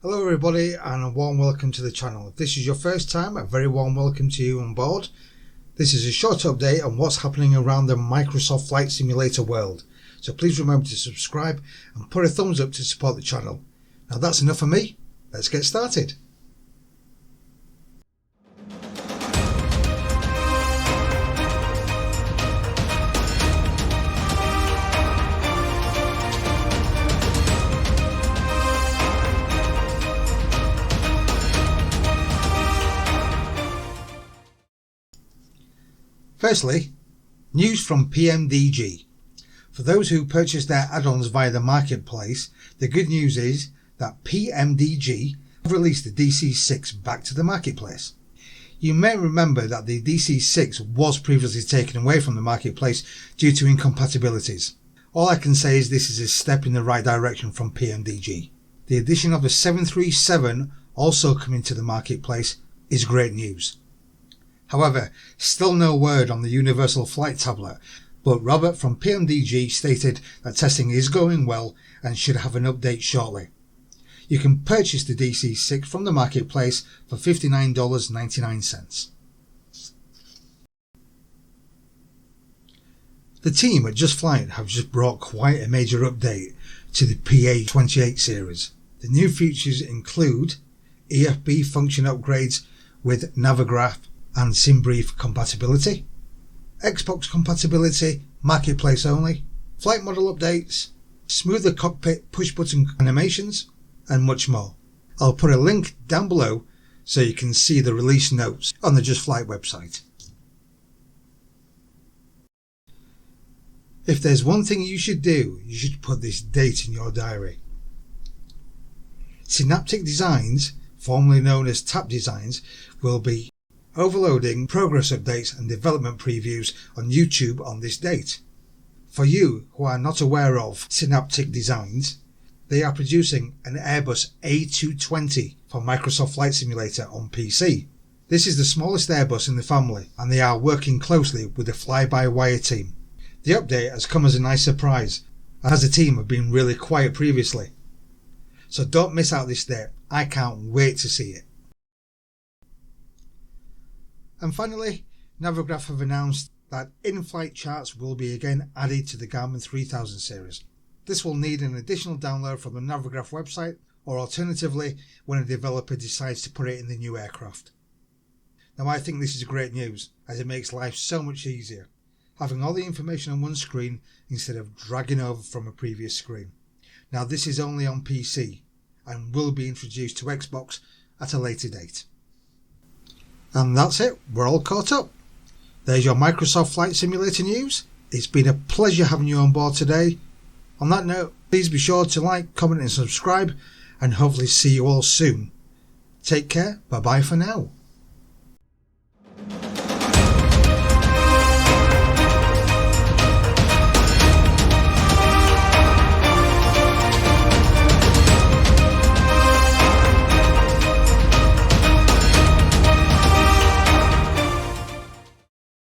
Hello everybody and a warm welcome to the channel. If this is your first time, a very warm welcome to you on board. This is a short update on what's happening around the Microsoft Flight Simulator world. So please remember to subscribe and put a thumbs up to support the channel. Now that's enough for me, let's get started. Firstly, news from PMDG. For those who purchased their add-ons via the marketplace, the good news is that PMDG have released the DC6 back to the marketplace. You may remember that the DC6 was previously taken away from the marketplace due to incompatibilities. All I can say is this is a step in the right direction from PMDG. The addition of the 737 also coming to the marketplace is great news. However, still no word on the Universal Flight Tablet, but Robert from PMDG stated that testing is going well and should have an update shortly. You can purchase the DC6 from the marketplace for $59.99. The team at Just Flight have just brought quite a major update to the A220 series. The new features include EFB function upgrades with Navigraph and SimBrief compatibility, Xbox compatibility, marketplace only, flight model updates, smoother cockpit push button animations, and much more. I'll put a link down below so you can see the release notes on the Just Flight website. If there's one thing you should do, you should put this date in your diary. Synapic Designs, formerly known as TAP Designs, will be overloading progress updates and development previews on YouTube on this date. For you who are not aware of Synapic Designs, they are producing an Airbus A220 for Microsoft Flight Simulator on PC. This is the smallest Airbus in the family and they are working closely with the fly-by-wire team. The update has come as a nice surprise as the team have been really quiet previously. So don't miss out this date, I can't wait to see it. And finally, Navigraph have announced that in-flight charts will be again added to the Garmin 3000 series. This will need an additional download from the Navigraph website or alternatively when a developer decides to put it in the new aircraft. Now I think this is great news as it makes life so much easier, having all the information on one screen instead of dragging over from a previous screen. Now this is only on PC and will be introduced to Xbox at a later date. And that's it, we're all caught up. There's your Microsoft Flight Simulator news. It's been a pleasure having you on board today. On that note, please be sure to like, comment and subscribe and hopefully see you all soon. Take care, bye bye for now.